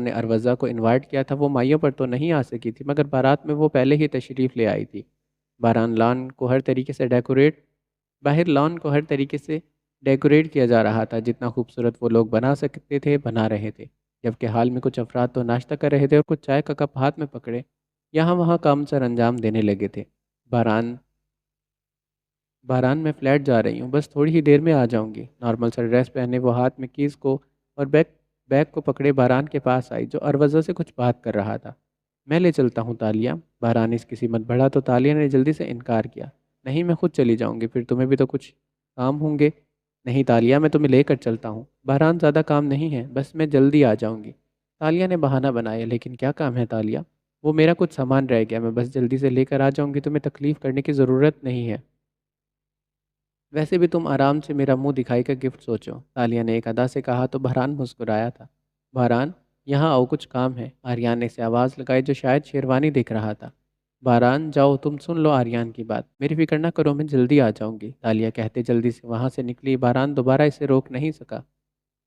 نے اروزہ کو انوائٹ کیا تھا۔ وہ مائیوں پر تو نہیں آ سکی تھی مگر بارات میں وہ پہلے ہی تشریف لے آئی تھی۔ باران لان کو ہر طریقے سے ڈیکوریٹ باہر لان کو ہر طریقے سے ڈیکوریٹ کیا جا رہا تھا، جتنا خوبصورت وہ لوگ بنا سکتے تھے بنا رہے تھے، جبکہ حال میں کچھ افراد تو ناشتہ کر رہے تھے اور کچھ چائے کا کپ ہاتھ میں پکڑے یہاں وہاں کام سر انجام دینے لگے تھے۔ باران باران میں فلیٹ جا رہی ہوں، بس تھوڑی ہی دیر میں آ جاؤں گی۔ نارمل سا ڈریس پہنے وہ ہاتھ میں کیز کو اور بیگ کو پکڑے باران کے پاس آئی جو اروزہ سے کچھ بات کر رہا تھا۔ میں لے چلتا ہوں تالیہ۔ باران اس کی سمت بڑھا تو تالیہ نے جلدی سے انکار کیا۔ نہیں میں خود چلی جاؤں گی، پھر تمہیں بھی تو کچھ کام ہوں گے۔ نہیں تالیہ، میں تمہیں لے کر چلتا ہوں۔ باران زیادہ کام نہیں ہے، بس میں جلدی آ جاؤں گی۔ تالیہ نے بہانہ بنایا، لیکن کیا کام ہے تالیہ؟ وہ میرا کچھ سامان رہ گیا، میں بس جلدی سے لے کر آ جاؤں گی، تمہیں تکلیف کرنے کی ضرورت نہیں ہے۔ ویسے بھی تم آرام سے میرا منہ دکھائی کا گفٹ سوچو، تالیہ نے ایک ادا سے کہا تو بہران مسکرایا تھا۔ بہران، یہاں آؤ کچھ کام ہے، آریان نے اسے آواز لگائی جو شاید شیروانی دیکھ رہا تھا۔ بہران جاؤ، تم سن لو آریان کی بات، میری فکر نہ کرو، میں جلدی آ جاؤں گی، تالیہ کہتے جلدی سے وہاں سے نکلی۔ بہران دوبارہ اسے روک نہیں سکا۔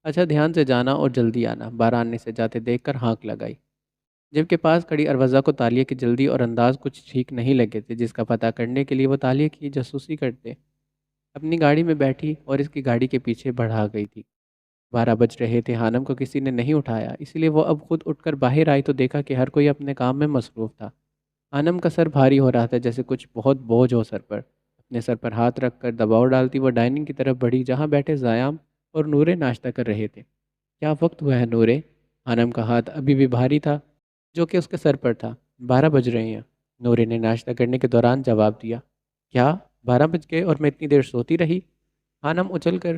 اچھا دھیان سے جانا اور جلدی آنا، بہران نے اسے جاتے دیکھ کر ہانک لگائی۔ جب کے پاس کھڑی اروزہ کو تالیہ کی جلدی اور انداز کچھ ٹھیک نہیں لگے تھے، جس کا پتہ کرنے کے لیے وہ تالیہ کی جاسوسی کرتے اپنی گاڑی میں بیٹھی اور اس کی گاڑی کے پیچھے بڑھا گئی تھی۔ 12 بج رہے تھے، حانم کو کسی نے نہیں اٹھایا، اس لیے وہ اب خود اٹھ کر باہر آئی تو دیکھا کہ ہر کوئی اپنے کام میں مصروف تھا۔ حانم کا سر بھاری ہو رہا تھا، جیسے کچھ بہت بوجھ ہو سر پر۔ اپنے سر پر ہاتھ رکھ کر دباؤ ڈالتی وہ ڈائننگ کی طرف بڑھی، جہاں بیٹھے زیام اور نورے ناشتہ کر رہے تھے۔ کیا وقت ہوا ہے نورے؟ حانم کا ہاتھ ابھی بھی بھاری تھا، جو کہ اس کے سر پر تھا۔ 12 بج رہے ہیں، نورے نے ناشتہ کرنے کے دوران جواب دیا۔ کیا 12 بج گئے اور میں اتنی دیر سوتی رہی؟ حانم اچل کر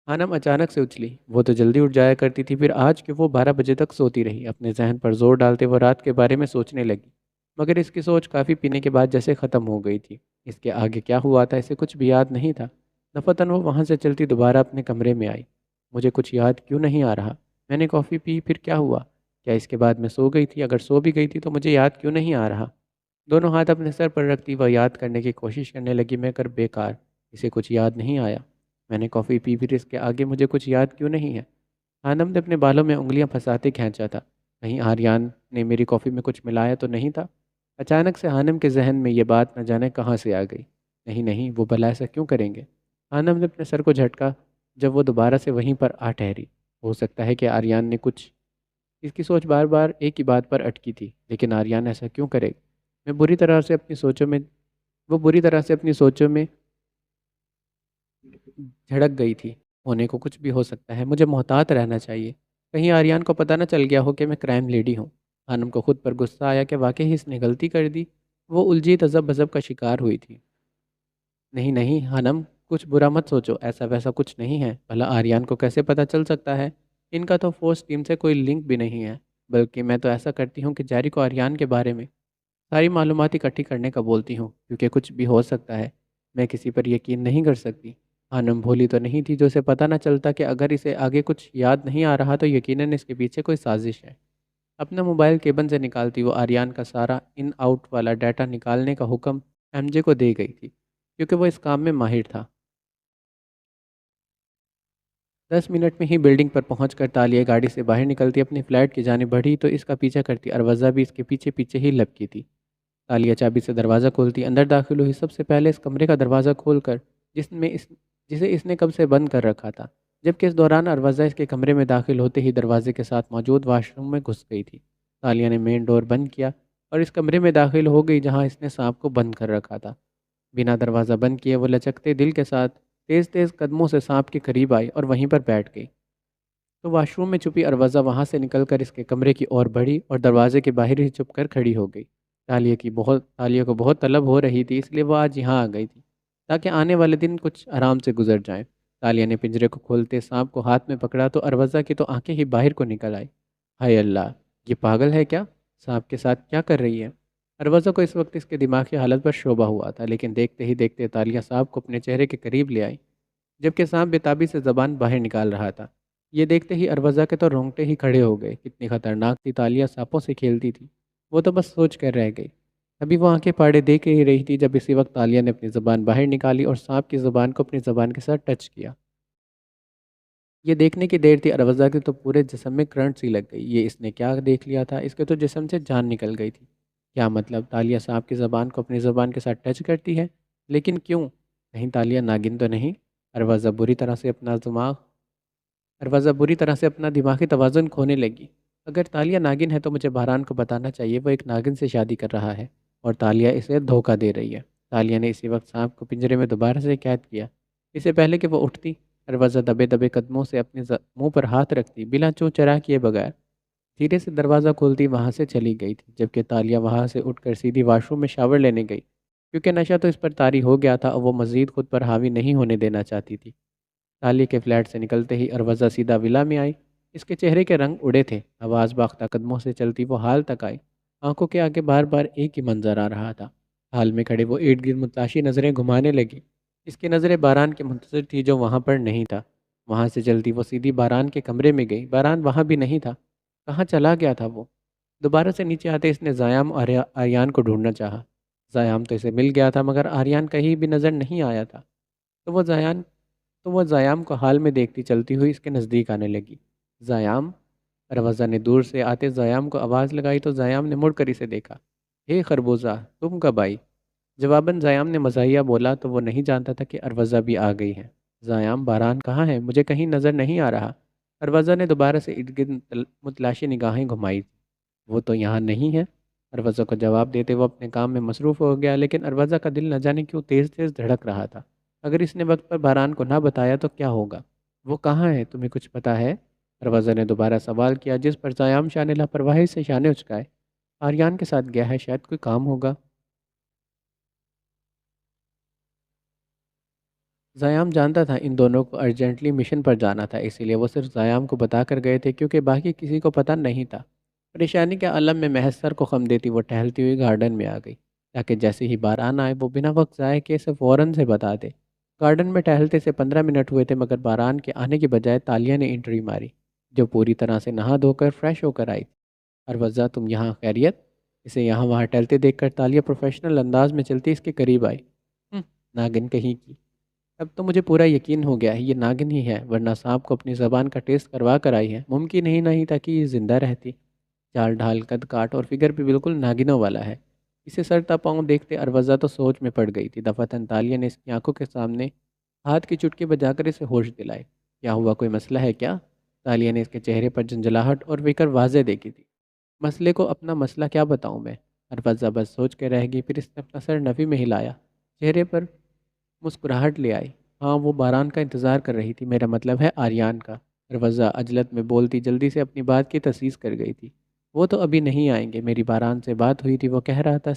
حانم اچانک سے اچھلی، وہ تو جلدی اٹھ جایا کرتی تھی، پھر آج کہ وہ 12 بجے تک سوتی رہی؟ اپنے ذہن پر زور ڈالتے وہ رات کے بارے میں سوچنے لگی، مگر اس کی سوچ کافی پینے کے بعد جیسے ختم ہو گئی تھی۔ اس کے آگے کیا ہوا تھا اسے کچھ بھی یاد نہیں تھا۔ دفعتاً وہ وہاں سے چلتی دوبارہ اپنے کمرے میں آئی۔ مجھے کچھ یاد کیوں نہیں آ رہا؟ میں نے کافی پی، پھر کیا ہوا؟ کیا اس کے بعد میں سو گئی تھی؟ اگر سو بھی گئی تھی تو مجھے یاد کیوں نہیں آ رہا؟ دونوں ہاتھ اپنے سر پر رکھتی وہ یاد کرنے کی کوشش کرنے لگی، میں کر بیکار، اسے کچھ یاد نہیں آیا۔ میں نے کافی پی، پھر اس کے آگے مجھے کچھ یاد کیوں نہیں ہے؟ آنم نے اپنے بالوں میں انگلیاں پھنساتے کھینچا تھا، کہیں آریان نے میری کافی میں کچھ ملایا تو نہیں تھا؟ اچانک سے آنم کے ذہن میں یہ بات نہ جانے کہاں سے آ گئی۔ نہیں نہیں، وہ بھلا ایسا کیوں کریں گے؟ آنم نے اپنے سر کو جھٹکا جب وہ دوبارہ سے وہیں پر آ ٹھہری۔ ہو سکتا ہے کہ آریان نے کچھ اس کی سوچ بار بار ایک ہی بات پر اٹکی تھی، لیکن آریان ایسا کیوں کرے گا؟ میں بری طرح سے اپنی سوچوں میں وہ بری طرح سے اپنی سوچوں میں جھڑک گئی تھی۔ ہونے کو کچھ بھی ہو سکتا ہے، مجھے محتاط رہنا چاہیے، کہیں آریان کو پتہ نہ چل گیا ہو کہ میں کرائم لیڈی ہوں۔ خانم کو خود پر غصہ آیا کہ واقعی اس نے غلطی کر دی، وہ الجھی تذب بذب کا شکار ہوئی تھی۔ نہیں نہیں ہنم، کچھ برا مت سوچو، ایسا ویسا کچھ نہیں ہے، بھلا آریان کو کیسے پتہ چل سکتا ہے؟ ان کا تو فورس ٹیم سے کوئی لنک بھی نہیں ہے، بلکہ میں تو ایسا کرتی ہوں کہ جاری کو آریان کے بارے میں ساری معلومات اکٹھی کرنے کا بولتی ہوں، کیونکہ کچھ بھی ہو سکتا ہے، میں کسی پر یقین نہیں کر سکتی۔ آنم بھولی تو نہیں تھی جو اسے پتہ نہ چلتا کہ اگر اسے آگے کچھ یاد نہیں آ رہا تو یقیناً اس کے پیچھے کوئی سازش ہے۔ اپنا موبائل کیبن سے نکالتی وہ آریان کا سارا ان آؤٹ والا ڈیٹا نکالنے کا حکم ایم جے کو دے گئی تھی، کیونکہ وہ اس کام میں ماہر تھا۔ 10 منٹ میں ہی بلڈنگ پر پہنچ کر تالیہ گاڑی سے باہر نکلتی اپنی فلیٹ کی جانب بڑھی تو اس کا پیچھا کرتی اروزہ بھی اس کے پیچھے پیچھے ہی لپکی تھی۔ تالیہ چابی سے دروازہ کھولتی اندر داخل ہوئی، سب سے پہلے اس کمرے کا دروازہ کھول کر جسے اس نے کب سے بند کر رکھا تھا، جبکہ اس دوران اروزہ اس کے کمرے میں داخل ہوتے ہی دروازے کے ساتھ موجود واش روم میں گھس گئی تھی۔ تالیہ نے مین ڈور بند کیا اور اس کمرے میں داخل ہو گئی جہاں اس نے سانپ کو بند کر رکھا تھا۔ بنا دروازہ بند کیے وہ لچکتے دل کے ساتھ تیز تیز قدموں سے سانپ کے قریب آئی اور وہیں پر بیٹھ گئی۔ تو واش روم میں چھپی اروزہ وہاں سے نکل کر اس کے کمرے کی اور بڑھی اور دروازے کے باہر ہی چھپ کر کھڑی ہو گئی۔ تالیہ کو بہت طلب ہو رہی تھی، اس لیے وہ آج یہاں آ گئی تھی تاکہ آنے والے دن کچھ آرام سے گزر جائیں۔ تالیہ نے پنجرے کو کھولتے سانپ کو ہاتھ میں پکڑا تو اروزہ کی تو آنکھیں ہی باہر کو نکل آئی۔ ہائے اللہ، یہ پاگل ہے کیا؟ سانپ کے ساتھ کیا کر رہی ہے؟ اروزہ کو اس وقت اس کے دماغ کی حالت پر شعبہ ہوا تھا، لیکن دیکھتے ہی دیکھتے تالیہ سانپ کو اپنے چہرے کے قریب لے آئی، جبکہ سانپ بےتابی سے زبان باہر نکال رہا تھا۔ یہ دیکھتے ہی اروزہ کے تو رونگٹے ہی کھڑے ہو گئے، کتنی خطرناک تھی تالیہ، سانپوں سے کھیلتی تھی وہ تو بس سوچ کر رہ گئی۔ ابھی وہ آنکھیں پاڑے دیکھ ہی رہی تھی جب اسی وقت تالیہ نے اپنی زبان باہر نکالی اور سانپ کی زبان کو اپنی زبان کے ساتھ ٹچ کیا۔ یہ دیکھنے کی دیر تھی، اروزہ کے تو پورے جسم میں کرنٹ سی لگ گئی۔ یہ اس نے کیا دیکھ لیا تھا؟ اس کے تو جسم سے جان نکل گئی تھی۔ کیا مطلب؟ تالیہ سانپ کی زبان کو اپنی زبان کے ساتھ ٹچ کرتی ہے، لیکن کیوں؟ کہیں تالیہ ناگن تو نہیں؟ اروزہ بری طرح سے اپنا دماغ اروزہ بری طرح سے اپنا دماغی توازن کھونے لگی۔ اگر تالیہ ناگن ہے تو مجھے بہران کو بتانا چاہیے، وہ ایک ناگن سے شادی کر رہا ہے اور تالیہ اسے دھوکہ دے رہی ہے۔ تالیہ نے اسی وقت سانپ کو پنجرے میں دوبارہ سے قید کیا۔ اس سے پہلے کہ وہ اٹھتی، اروزہ دبے دبے قدموں سے اپنے منہ پر ہاتھ رکھتی بلا چوں چرا کیے بغیر دھیرے سے دروازہ کھولتی وہاں سے چلی گئی تھی، جبکہ تالیہ وہاں سے اٹھ کر سیدھی واش روم میں شاور لینے گئی، کیونکہ نشہ تو اس پر طاری ہو گیا تھا اور وہ مزید خود پر حاوی نہیں ہونے دینا چاہتی تھی۔ تالیہ کے فلیٹ سے نکلتے ہی اروزہ سیدھا ولا میں آئی۔ اس کے چہرے کے رنگ اڑے تھے، آواز باختہ قدموں سے چلتی وہ حال تک آئی۔ آنکھوں کے آگے بار بار ایک ہی منظر آ رہا تھا۔ حال میں کھڑے وہ ارد گرد متلاشی نظریں گھمانے لگی۔ اس کی نظریں باران کے منتظر تھی جو وہاں پر نہیں تھا۔ وہاں سے جلدی وہ سیدھی باران کے کمرے میں گئی۔ باران وہاں بھی نہیں تھا۔ کہاں چلا گیا تھا وہ؟ دوبارہ سے نیچے آتے اس نے زیام اور آریان کو ڈھونڈنا چاہا۔ زیام تو اسے مل گیا تھا مگر آریان کہیں بھی نظر نہیں آیا تھا۔ تو وہ زیان تو وہ زیام کو حال میں دیکھتی چلتی ہوئی اس کے نزدیک آنے لگی۔ زیام! روزہ نے دور سے آتے زیام کو آواز لگائی تو زیام نے مڑ کر اسے دیکھا۔ ہے خربوزہ، تم کب آئی؟ جواباً زیام نے مزاحیہ بولا تو وہ نہیں جانتا تھا کہ اروزہ بھی آ گئی ہے۔ زیام، باران کہاں ہے؟ مجھے کہیں نظر نہیں آ رہا۔ اروزہ نے دوبارہ سے ارد گرد متلاشی نگاہیں گھمائی۔ وہ تو یہاں نہیں ہے۔ اروزہ کو جواب دیتے وہ اپنے کام میں مصروف ہو گیا، لیکن اروزہ کا دل نہ جانے کیوں تیز تیز دھڑک رہا تھا۔ اگر اس نے وقت پر باران کو نہ بتایا تو کیا ہوگا؟ وہ کہاں ہے؟ تمہیں کچھ پتہ ہے؟ اروزہ نے دوبارہ سوال کیا، جس پر زیام شاہ نے لاپرواہی سے شانے اچکائے۔ آریان کے ساتھ گیا ہے، شاید کوئی کام ہوگا۔ زیام جانتا تھا ان دونوں کو ارجنٹلی مشن پر جانا تھا، اسی لیے وہ صرف زیام کو بتا کر گئے تھے کیونکہ باقی کسی کو پتہ نہیں تھا۔ پریشانی کے عالم میں محض سر کو خم دیتی وہ ٹہلتی ہوئی گارڈن میں آ گئی تاکہ جیسے ہی باران آئے وہ بنا وقت ضائع کیے اسے فوراً سے بتا دے۔ گارڈن میں ٹہلتے سے 15 منٹ ہوئے تھے مگر باران کے آنے کی بجائے تالیہ نے انٹری ماری، جو پوری طرح سے نہا دھو کر فریش ہو کر آئی تھی۔ اروزہ، تم یہاں خیریت؟ اسے یہاں وہاں ٹہلتے دیکھ کر تالیہ پروفیشنل انداز میں چلتی اس کے قریب آئی۔ ناگن کہیں کی! اب تو مجھے پورا یقین ہو گیا ہے یہ ناگن ہی ہے، ورنہ سانپ کو اپنی زبان کا ٹیسٹ کروا کر آئی ہے۔ ممکن ہی نہیں تھا کہ یہ زندہ رہتی۔ چال ڈھال، قد کاٹ اور فگر بھی بالکل ناگنوں والا ہے۔ اسے سر تا پاؤں دیکھتے اروزہ تو سوچ میں پڑ گئی تھی۔ دفعتاً تالیہ نے اس کی آنکھوں کے سامنے ہاتھ کی چٹکی بجا کر اسے ہوش دلائے۔ کیا ہوا؟ کوئی مسئلہ ہے کیا؟ تالیہ نے اس کے چہرے پر جھنجھلاہٹ اور فکر واضح دیکھی تھی۔ مسئلے کو اپنا مسئلہ کیا بتاؤں میں؟ اروزہ بس سوچ کے رہ گئی، پھر اس نے اپنا سر نفی میں ہلایا، چہرے پر مسکراہٹ لے آئی۔ ہاں، وہ باران کا انتظار کر رہی تھی، میرا مطلب ہے آریان کا۔ اروزہ عجلت میں بولتی جلدی سے اپنی بات کی تصحیح کر گئی تھی۔ وہ تو ابھی نہیں آئیں گے، میری باران سے بات ہوئی تھی، وہ کہہ رہا تھا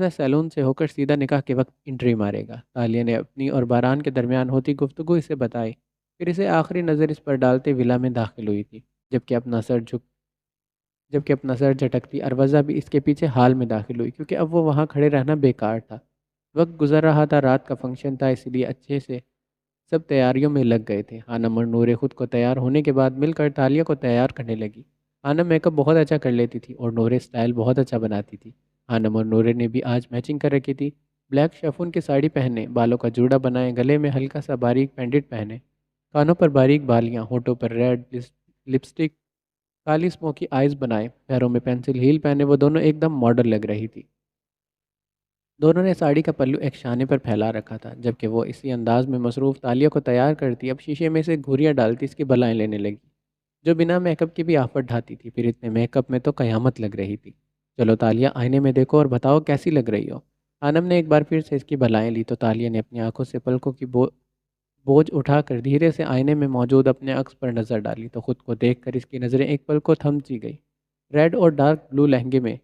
سیلون سے ہو کر سیدھا نکاح کے وقت انٹری مارے گا۔ تالیہ نے اپنی اور باران کے درمیان ہوتی گفتگو اسے بتائی، پھر اسے آخری نظر اس پر ڈالتے ولا میں داخل ہوئی تھی، جبکہ اپنا سر جھٹکتی اروزہ بھی اس کے پیچھے حال میں داخل ہوئی کیونکہ اب وہ وہاں کھڑے رہنا بیکار تھا۔ وقت گزر رہا تھا، رات کا فنکشن تھا، اس لیے اچھے سے سب تیاریوں میں لگ گئے تھے۔ خانم اور نورے خود کو تیار ہونے کے بعد مل کر تالیہ کو تیار کرنے لگی۔ خانم میک اپ بہت اچھا کر لیتی تھی اور نورے سٹائل بہت اچھا بناتی تھی۔ خانم اور نورے نے بھی آج میچنگ کر رکھی تھی، بلیک شفون کی ساڑی پہنے، بالوں کا جوڑا بنائے، گلے میں ہلکا سا باریک پینڈنٹ پہنے، کانوں پر باریک بالیاں، ہونٹوں پر ریڈ لپسٹک، کالی اسموکی آئیز بنائے، پیروں میں پینسل ہیل پہنے وہ دونوں ایک دم ماڈل لگ رہی تھی۔ دونوں نے ساڑی کا پلو ایک شانے پر پھیلا رکھا تھا، جبکہ وہ اسی انداز میں مصروف تالیہ کو تیار کرتی اب شیشے میں سے گھوریاں ڈالتی اس کی بلائیں لینے لگی، جو بنا میک اپ کی بھی آفت ڈھاتی تھی۔ پھر اتنے میک اپ میں تو قیامت لگ رہی تھی۔ چلو تالیہ، آئینے میں دیکھو اور بتاؤ کیسی لگ رہی ہو۔ خانم نے ایک بار پھر سے اس کی بلائیں لی تو تالیہ نے اپنی آنکھوں سے پلکوں کی بوجھ اٹھا کر دھیرے سے آئینے میں موجود اپنے عکس پر نظر ڈالی تو خود کو دیکھ کر اس کی نظریں ایک پل کو تھم سی گئی۔ ریڈ اور ڈارک بلو لہنگے میں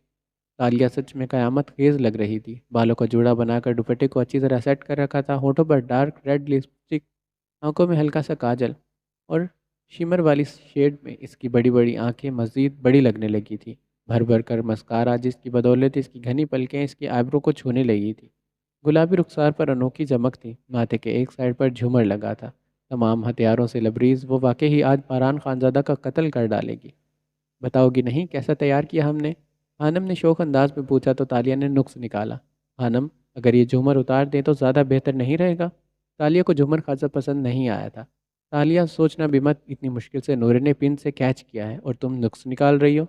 تالیہ سچ میں قیامت خیز لگ رہی تھی۔ بالوں کا جوڑا بنا کر دوپٹے کو اچھی طرح سیٹ کر رکھا تھا، ہونٹوں پر ڈارک ریڈ لپسٹک، آنکھوں میں ہلکا سا کاجل اور شیمر والی شیڈ میں اس کی بڑی بڑی آنکھیں مزید بڑی لگنے لگی تھی۔ بھر بھر کر مسکارا، جس کی بدولت اس کی گھنی پلکیں اس کی آئیبرو کو چھونے لگی تھی۔ گلابی رخسار پر انوکھی چمک تھی، ماتھے کے ایک سائڈ پر جھومر لگا تھا۔ تمام ہتھیاروں سے لبریز، وہ واقعی آج باران خانزادہ کا قتل کر ڈالے گی۔ بتاؤ گی نہیں کیسا تیار کیا ہم نے؟ خانم نے شوخ انداز میں پوچھا تو تالیہ نے نکس نکالا۔ خانم، اگر یہ جھومر اتار دیں تو زیادہ بہتر نہیں رہے گا؟ تالیہ کو جھومر خاصا پسند نہیں آیا تھا۔ تالیہ، سوچنا بھی مت، اتنی مشکل سے نورے نے پن سے کیچ کیا ہے اور تم نکس نکال رہی ہو؟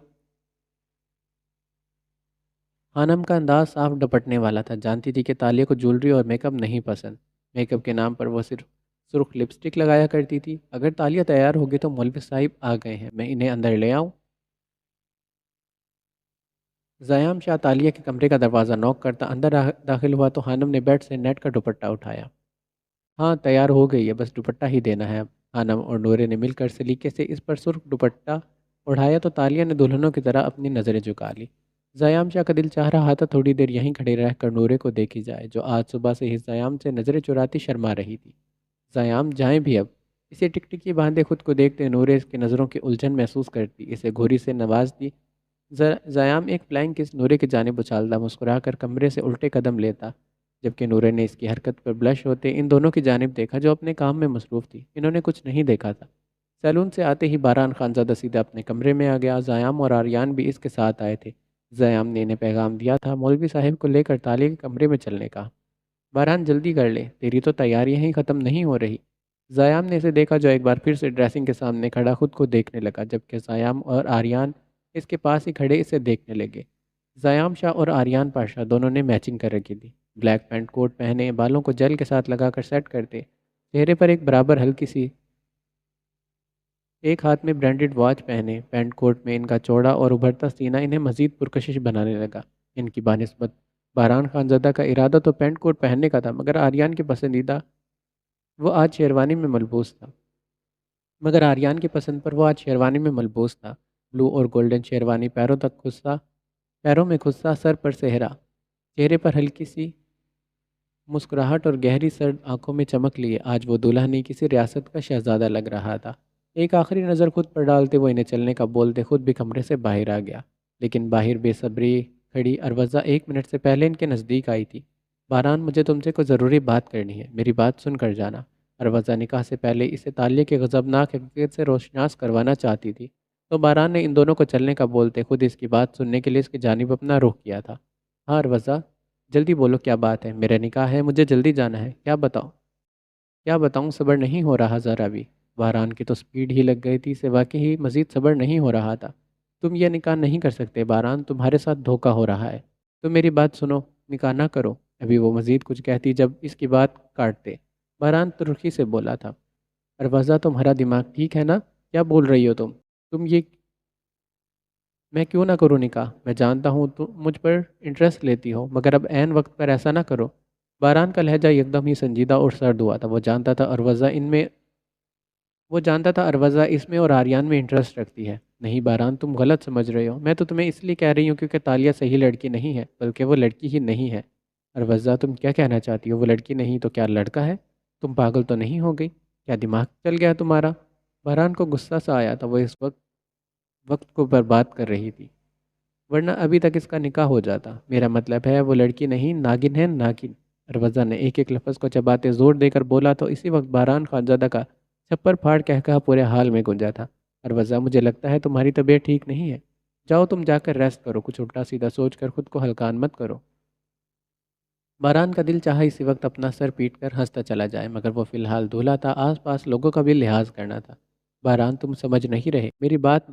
خانم کا انداز صاف ڈپٹنے والا تھا، جانتی تھی کہ تالیہ کو جولری اور میک اپ نہیں پسند۔ میک اپ کے نام پر وہ صرف سرخ لپسٹک لگایا کرتی تھی۔ اگر تالیہ تیار ہوگی تو مولوی صاحب آ گئے ہیں، میں انہیں اندر لے آؤں؟ زیام شاہ تالیہ کے کمرے کا دروازہ نوک کرتا اندر داخل ہوا تو خانم نے بیڈ سے نیٹ کا دوپٹہ اٹھایا۔ ہاں، تیار ہو گئی ہے، بس دوپٹہ ہی دینا ہے اب۔ خانم اور نورے نے مل کر سلیقے سے اس پر سرخ دوپٹہ اڑھایا تو تالیہ نے دلہنوں کی طرح اپنی نظریں جھکا لی۔ زیام شاہ کا دل چاہ رہا تھا تھوڑی دیر یہیں کھڑے رہ کر نورے کو دیکھی جائے، جو آج صبح سے ہی زیام سے نظریں چراتی شرما رہی تھی۔ زیام، جائیں بھی اب؟ اسے ٹکٹکی باندھے خود کو دیکھتے نورے اس کی نظروں کی الجھن محسوس کرتی، اسے گھوری سے نوازتی۔ زیام ایک فلائنگ کس نورے کی جانب اچھالتا، مسکرا کر کمرے سے الٹے قدم لیتا، جبکہ نورے نے اس کی حرکت پر بلش ہوتے ان دونوں کی جانب دیکھا جو اپنے کام میں مصروف تھی۔ انہوں نے کچھ نہیں دیکھا تھا۔ سیلون سے آتے ہی باران خانزادہ سیدھا اپنے کمرے میں آ گیا۔ زیام اور آریان بھی اس کے ساتھ آئے تھے۔ زیام نے انہیں پیغام دیا تھا، مولوی صاحب کو لے کر تالیہ کے کمرے میں چلنے کا۔ باران جلدی کر لے، تیری تو تیاریاں ہی ختم نہیں ہو رہی۔ زیام نے اسے دیکھا جو ایک بار پھر سے ڈریسنگ کے سامنے کھڑا خود کو دیکھنے لگا، جبکہ زیام اور آریان اس کے پاس ہی کھڑے اسے دیکھنے لگے۔ زیام شاہ اور آریان پاشا دونوں نے میچنگ کر رکھی تھی۔ بلیک پینٹ کوٹ پہنے، بالوں کو جیل کے ساتھ لگا کر سیٹ کرتے، چہرے پر ایک برابر ہلکی سی ایک ہاتھ میں برانڈڈ واچ پہنے، پینٹ کوٹ میں ان کا چوڑا اور ابھرتا سینہ انہیں مزید پرکشش بنانے لگا۔ ان کی بانسبت باران خانزادہ کا ارادہ تو پینٹ کوٹ پہننے کا تھا، مگر آریان کی پسندیدہ وہ آج شیروانی میں ملبوس تھا مگر آریان کی پسند پر وہ آج شیروانی میں ملبوس تھا۔ بلو اور گولڈن شیروانی، پیروں تک خصہ، پیروں میں خصہ، سر پر صحرا، چہرے پر ہلکی سی مسکراہٹ اور گہری سرد آنکھوں میں چمک لیے آج وہ دولہا نہیں کسی ریاست کا شہزادہ لگ رہا تھا۔ ایک آخری نظر خود پر ڈالتے وہ انہیں چلنے کا بولتے خود بھی کمرے سے باہر آ گیا، لیکن باہر بے صبری کھڑی اروزہ 1 منٹ سے پہلے ان کے نزدیک آئی تھی۔ باران، مجھے تم سے کوئی ضروری بات کرنی ہے، میری بات سن کر جانا۔ اروزہ نکاح سے پہلے اسے تالیہ کے غضبناک حقیقت سے روشناس کروانا چاہتی تھی، تو باران نے ان دونوں کو چلنے کا بولتے خود اس کی بات سننے کے لیے اس کی جانب اپنا رخ کیا تھا۔ ہاں اروزہ، جلدی بولو، کیا بات ہے؟ میرا نکاح ہے، مجھے جلدی جانا ہے، کیا بتاؤ؟ کیا بتاؤں، صبر نہیں ہو رہا ذرا بھی۔ باران کی تو سپیڈ ہی لگ گئی تھی، اسے واقعی ہی مزید صبر نہیں ہو رہا تھا۔ تم یہ نکاح نہیں کر سکتے باران، تمہارے ساتھ دھوکہ ہو رہا ہے۔ تم میری بات سنو، نکاح نہ کرو۔ ابھی وہ مزید کچھ کہتی جب اس کی بات کاٹتے باران ترخی سے بولا تھا، اروازہ تمہارا دماغ ٹھیک ہے نا؟ کیا بول رہی ہو تم یہ میں کیوں نہ کروں نکاح؟ میں جانتا ہوں تم مجھ پر انٹرسٹ لیتی ہو، مگر اب عین وقت پر ایسا نہ کرو۔ باران کا لہجہ یکدم ہی سنجیدہ اور سرد ہوا تھا۔ وہ جانتا تھا اروزہ اس میں اور آریان میں انٹرسٹ رکھتی ہے۔ نہیں باران، تم غلط سمجھ رہے ہو، میں تو تمہیں اس لیے کہہ رہی ہوں کیونکہ تالیہ صحیح لڑکی نہیں ہے، بلکہ وہ لڑکی ہی نہیں ہے۔ اروزہ، تم کیا کہنا چاہتی ہو؟ وہ لڑکی نہیں تو کیا لڑکا ہے؟ تم پاگل تو نہیں ہو گئی؟ کیا دماغ چل گیا تمہارا؟ باران کو غصہ سا آیا تھا، وہ اس وقت کو برباد کر رہی تھی، ورنہ ابھی تک اس کا نکاح ہو جاتا۔ میرا مطلب ہے وہ لڑکی نہیں، ناگن ہے، ناگن۔ اروزہ نے ایک ایک لفظ کو چباتے زور دے کر بولا تو اسی وقت باران خانزادہ کا چھپر پھاڑ کہا پورے حال میں گونجا تھا۔ اروزہ، مجھے لگتا ہے تمہاری طبیعت ٹھیک نہیں ہے، جاؤ تم جا کر ریسٹ کرو، کچھ الٹا سیدھا سوچ کر خود کو ہلکان مت کرو۔ باران کا دل چاہا اسی وقت اپنا سر پیٹ کر ہنستا چلا جائے، مگر وہ فی الحال دولہا تھا، آس پاس لوگوں کا بھی لحاظ کرنا تھا۔ باران، تم سمجھ نہیں رہے میری بات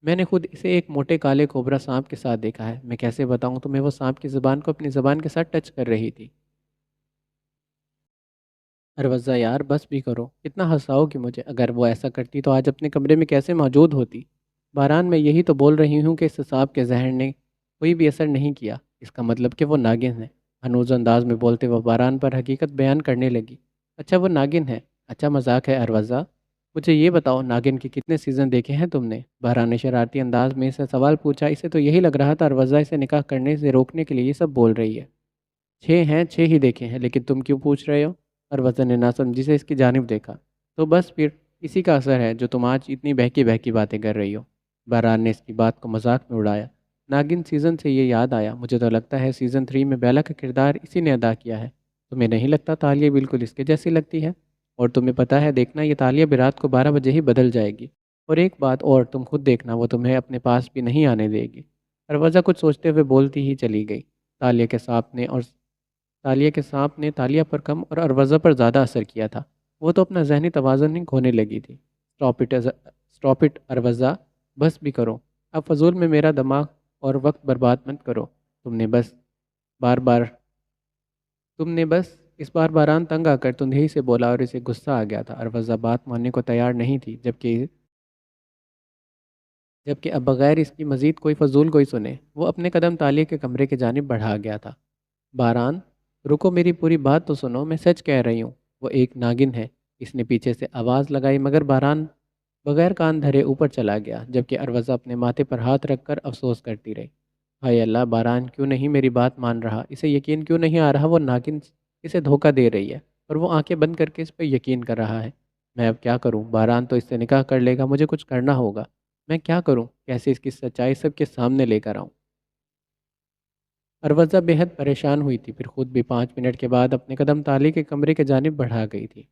میں نے خود اسے ایک موٹے کالے کوبرا سانپ کے ساتھ دیکھا ہے۔ میں کیسے بتاؤں تمہیں، وہ سانپ کی زبان کو اپنی زبان کے ساتھ ٹچ کر رہی تھی۔ اروزہ یار، بس بھی کرو، اتنا ہنساؤ کہ مجھے، اگر وہ ایسا کرتی تو آج اپنے کمرے میں کیسے موجود ہوتی؟ باران، میں یہی تو بول رہی ہوں کہ اس سانپ کے زہر نے کوئی بھی اثر نہیں کیا، اس کا مطلب کہ وہ ناگن ہے۔ ہنوز انداز میں بولتے وہ باران پر حقیقت بیان کرنے لگی۔ اچھا وہ ناگن ہے؟ اچھا مذاق ہے اروزہ، مجھے یہ بتاؤ ناگن کے کتنے سیزن دیکھے ہیں تم نے؟ باران نے شرارتی انداز میں اسے سوال پوچھا، اسے تو یہی لگ رہا تھا اروزہ اسے نکاح کرنے سے روکنے کے لیے یہ سب بول رہی ہے۔ 6 ہیں، 6 ہی دیکھے ہیں، لیکن تم کیوں پوچھ رہے ہو؟ اروزہ نے ناسمجھی سے اس کی جانب دیکھا۔ تو بس پھر اسی کا اثر ہے جو تم آج اتنی بہکی بہکی باتیں کر رہی ہو۔ باران نے اس کی بات کو مذاق میں اڑایا۔ ناگن سیزن سے یہ یاد آیا، مجھے تو لگتا ہے سیزن 3 میں بیلا کا کردار اسی نے ادا کیا ہے۔ تمہیں نہیں لگتا تالیہ بالکل اس کے جیسی لگتی ہے؟ اور تمہیں پتہ ہے، دیکھنا یہ تالیہ بھی رات کو 12 بجے ہی بدل جائے گی، اور ایک بات اور تم خود دیکھنا، وہ تمہیں اپنے پاس بھی نہیں آنے دے گی۔ اروزہ کچھ سوچتے ہوئے بولتی ہی چلی گئی۔ تالیہ کے سانپ نے تالیہ پر کم اور اروزہ پر زیادہ اثر کیا تھا، وہ تو اپنا ذہنی توازن ہی کھونے لگی تھی۔ اسٹاپ اٹ اروزہ، بس بھی کرو، اب فضول میں میرا دماغ اور وقت برباد مت کرو۔ تم نے بس بار بار تم نے بس اس بار باران تنگ آ کر تندہی سے بولا اور اسے غصہ آ گیا تھا۔ اروزہ بات ماننے کو تیار نہیں تھی، جبکہ اب بغیر اس کی مزید کوئی فضول کوئی سنے وہ اپنے قدم تالیہ کے کمرے کی جانب بڑھا گیا تھا۔ باران، رکو، میری پوری بات تو سنو، میں سچ کہہ رہی ہوں، وہ ایک ناگن ہے۔ اس نے پیچھے سے آواز لگائی، مگر باران بغیر کان دھرے اوپر چلا گیا، جبکہ اروزہ اپنے ماتھے پر ہاتھ رکھ کر افسوس کرتی رہی۔ ہائے اللہ، باران کیوں نہیں میری بات مان رہا؟ اسے یقین کیوں نہیں آ رہا وہ ناگن اسے دھوکہ دے رہی ہے، اور وہ آنکھیں بند کر کے اس پہ یقین کر رہا ہے۔ میں اب کیا کروں؟ باران تو اس سے نکاح کر لے گا، مجھے کچھ کرنا ہوگا۔ میں کیا کروں؟ کیسے اس کی سچائی سب کے سامنے لے کر آؤں؟ اروضہ بے حد پریشان ہوئی تھی، پھر خود بھی 5 منٹ کے بعد اپنے قدم تالی کے کمرے کی جانب بڑھا گئی تھی۔